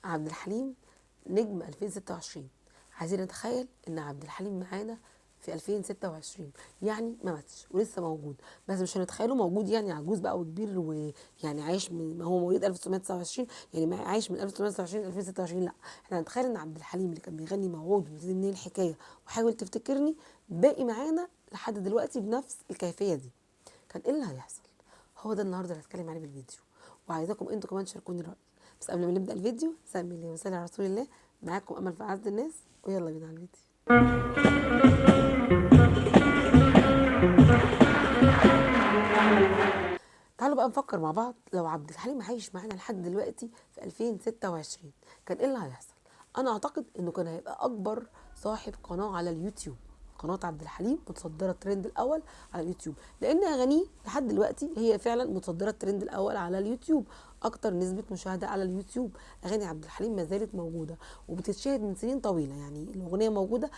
عبد الحليم نجم 2026. عايزين نتخيل ان عبد الحليم معانا في 2026، يعني ما ماتش ولسه موجود، بس مش هنتخيله موجود يعني عجوز بقى وكبير ويعني عايش من ما هو مواليد 1929، يعني عايش من 1929 ل 2026. لا، احنا هنتخيل ان عبد الحليم اللي كان بيغني موعود وبتدي منين الحكايه وحاول تفتكرني باقي معانا لحد دلوقتي بنفس الكيفيه دي. كان ايه اللي هيحصل؟ هو ده النهارده اللي هتكلم عليه بالفيديو، وعايزاكم انتوا كمان تشاركوني الراي. بس قبل ما نبدا الفيديو، سمي الله وصلي على رسول الله. معاكم امل في اعز الناس، ويلا بينا على الفيديو. تعالوا بقى نفكر مع بعض، لو عبد الحليم عايش معانا لحد دلوقتي في 2026 كان ايه اللي هيحصل؟ انا اعتقد انه كان هيبقى اكبر صاحب قناه على اليوتيوب. قناه عبد الحليم متصدره الترند الاول على اليوتيوب، لان اغانيه لحد دلوقتي هي فعلا متصدره الترند الاول على اليوتيوب، اكتر نسبه مشاهده على اليوتيوب. اغاني عبد الحليم ما زالت موجوده وبتتشاهد من سنين طويله، يعني الاغنيه موجوده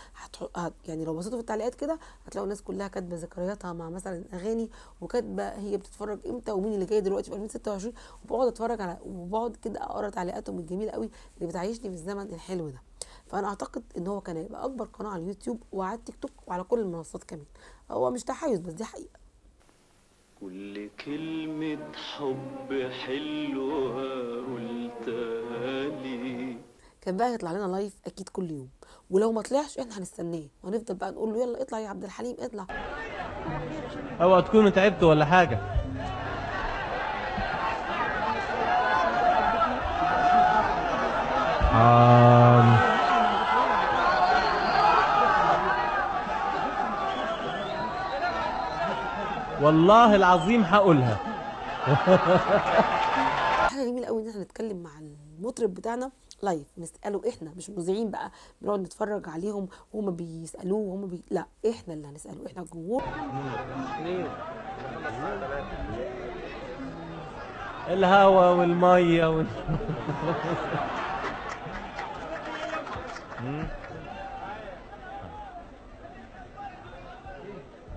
يعني لو بصيتوا في التعليقات كده هتلاقوا الناس كلها كاتبه ذكرياتها مع مثلا اغاني، وكاتبه هي بتتفرج امتى ومين اللي جاي دلوقتي في 2026، وبقعد اتفرج على وبقعد كده اقرا تعليقاتهم الجميله قوي اللي بتعيشني في الزمن الحلو ده. فانا اعتقد ان هو كان هيبقى اكبر قناه على اليوتيوب وعلى التيك توك وعلى كل المنصات كمان. هو مش تحيز بس دي حقيقه. كل كلمة حب حلوة قلتها لي. كان بقى يطلع لنا لايف اكيد كل يوم، ولو ما طلعش احنا هنستناه وهنفضل بقى نقول له يلا اطلع يا عبد الحليم اطلع. اوعى تكونوا تعبتوا ولا حاجه. والله العظيم هقولها. حاجه جميله قوي ان احنا نتكلم مع المطرب بتاعنا لايف، نساله احنا، مش مذيعين بقى بنقعد نتفرج عليهم وهم بيسالوه لا، احنا اللي هنساله، احنا الجمهور. الهوا والميه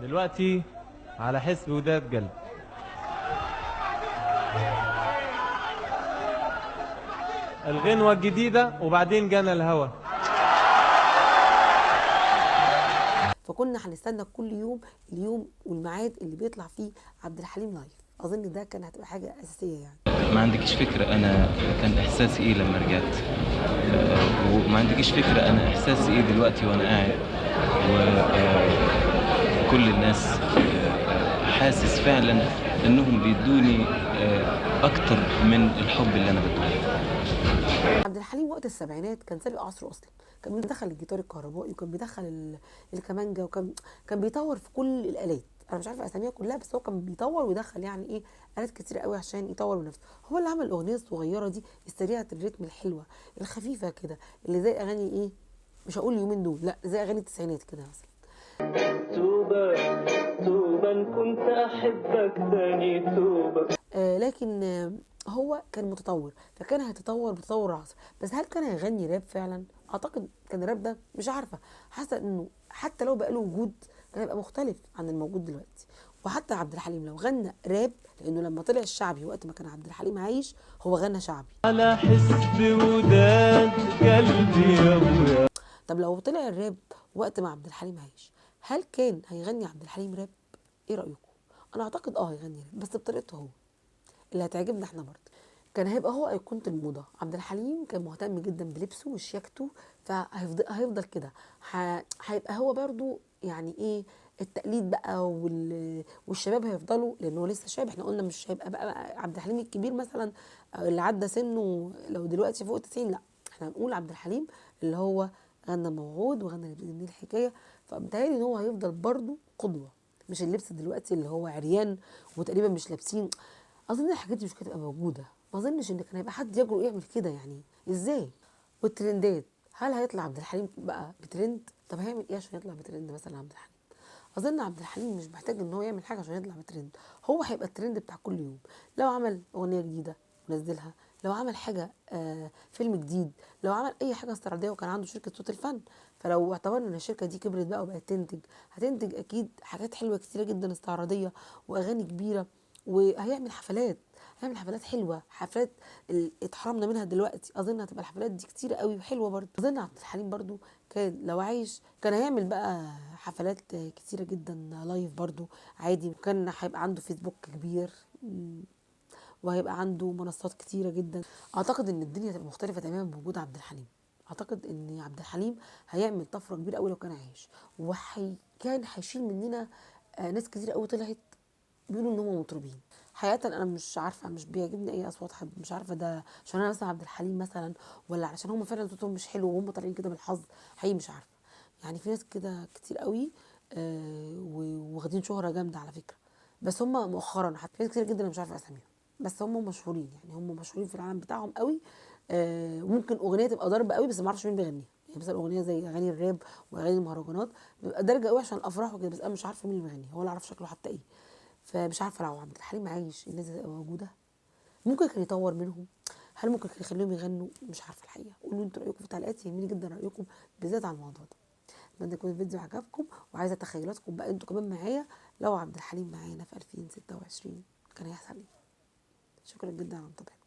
دلوقتي على حسب وداد قلب. الغنوة الجديدة وبعدين جانا الهوا. فكنا هنستنى كل يوم اليوم والميعاد اللي بيطلع فيه عبد الحليم لايف. اظن ده كان هتبقى حاجه اساسيه يعني. ما عندكش فكرة أنا كان إحساسي إيه لما رجعت، وما عندكش فكرة أنا إحساسي إيه دلوقتي وأنا قاعد وكل الناس حاسس فعلا إنهم بيدوني أكتر من الحب اللي أنا بديه. عبد الحليم وقت السبعينات كان سابق عصره اصلا، كان بيدخل الجيتار الكهربائي وكان بيدخل الكمانجا وكان بيطور في كل الالات. انا مش عارفه اساميها كلها، بس هو كان بيطور ويدخل يعني ايه الات كتير قوي عشان يطور من نفسه. هو اللي عمل الاغنيه الصغيره دي السريعه الريتم الحلوه الخفيفه كده، اللي زي اغاني ايه، مش هقول اليومين دول، لا زي اغاني التسعينات كده مثلا. توبة توبة إن كنت أحبك تاني توبة. لكن هو كان متطور، فكان هيتطور بتطور العصر. بس هل كان هيغني راب فعلا؟ اعتقد كان الراب ده مش عارفه، حاسه انه حتى لو بقى له وجود كان هيبقى مختلف عن الموجود دلوقتي. وحتى عبد الحليم لو غنى راب، لانه لما طلع الشعبي وقت ما كان عبد الحليم عايش هو غنى شعبي. على حسب وداد قلبي يا ابويا. طب لو طلع الراب وقت ما عبد الحليم عايش، هل كان هيغني عبد الحليم راب؟ ايه رايكم؟ انا اعتقد هيغني راب بس بطريقته هو اللي هتعجبنا احنا برضه. كان هيبقى هو ايقونه الموضه. عبد الحليم كان مهتم جدا بلبسه وشياكته، فهيفضل كده. هيبقى هو برضه يعني ايه، التقليد بقى والشباب هيفضلوا، لانه هو لسه شاب. احنا قلنا مش هيبقى بقى عبد الحليم الكبير مثلا اللي عدى سنه لو دلوقتي فوق 90، لا، احنا هنقول عبد الحليم اللي هو غنى موعود وغنى دي الحكايه. فبالتالي ان هو هيفضل برضه قدوه، مش اللبس دلوقتي اللي هو عريان وتقريبا مش لابسين. اظن الحاجات دي مش هتبقى موجوده، ما اظنش ان كان هيبقى حد يجرؤ يعمل كده، يعني ازاي؟ والترندات، هل هيطلع عبد الحليم بقى بترند؟ طب هيعمل ايه عشان يطلع بترند مثلا عبد الحليم؟ اظن عبد الحليم مش محتاج ان هو يعمل حاجه عشان يطلع بترند، هو هيبقى الترند بتاع كل يوم. لو عمل اغنيه جديده ونزلها، لو عمل حاجه فيلم جديد، لو عمل اي حاجه استعراضيه، وكان عنده شركه صوت الفن، فلو اعتبرنا ان الشركه دي كبرت بقى وبقت تنتج، هتنتج اكيد حاجات حلوه كتيره جدا استعراضيه واغاني كبيره، وهيعمل حفلات. هيعمل حفلات حلوه، حفلات اتحرمنا منها دلوقتي، اظن هتبقى الحفلات دي كتيره قوي وحلوه برضه. اظن عبد الحليم برضه كان لو عايش كان هيعمل بقى حفلات كتيره جدا لايف برضه عادي، وكان هيبقى عنده فيسبوك كبير، وهيبقى عنده منصات كتيره جدا. اعتقد ان الدنيا هتبقى مختلفه تماما بوجود عبد الحليم. اعتقد ان عبد الحليم هيعمل طفره كبيره قوي لو كان عايش، كان هيشيل مننا ناس كتير قوي طلعت بيقولوا ان هم مطربين. حقيقة انا مش عارفة، مش بيعجبني اي اصوات حد، مش عارفة ده عشان انا مثلا عبد الحليم مثلا، ولا علشان هم فعلا صوتهم مش حلو وهم طالعين كده بالحظ. حقيقي مش عارفة. يعني في ناس كده كتير قوي واخدين شهرة جامدة على فكرة، بس هم مؤخرا حتى في ناس كتير جدا انا مش عارفة اساميهم، بس هم مشهورين، يعني هم مشهورين في العالم بتاعهم قوي. ممكن اغنية تبقى ضرب قوي بس ما اعرفش مين بيغنيها، يعني مثلا اغنية زي اغاني الراب واغاني المهرجانات بيبقى درجة قوي عشان الافراح وكده، بس انا مش عارفة مين اللي بيغنيها ولا اعرف شكله حتى ايه. فمش عارفه لو عبد الحليم عايش الناس دي تبقى موجوده، ممكن كان يطور منهم، هل ممكن كان يخليهم يغنوا؟ مش عارفه الحقيقه. قولوا انتوا رايكم في التعليقات، يهمني جدا رايكم بالذات على الموضوع ده. اتمنى يكون الفيديو عجبكم، وعايزه تخيلاتكم بقى انتوا كمان معايا، لو عبد الحليم معانا في 2026 كان هيحصل ايه. شكرا جدا على متابعتكم.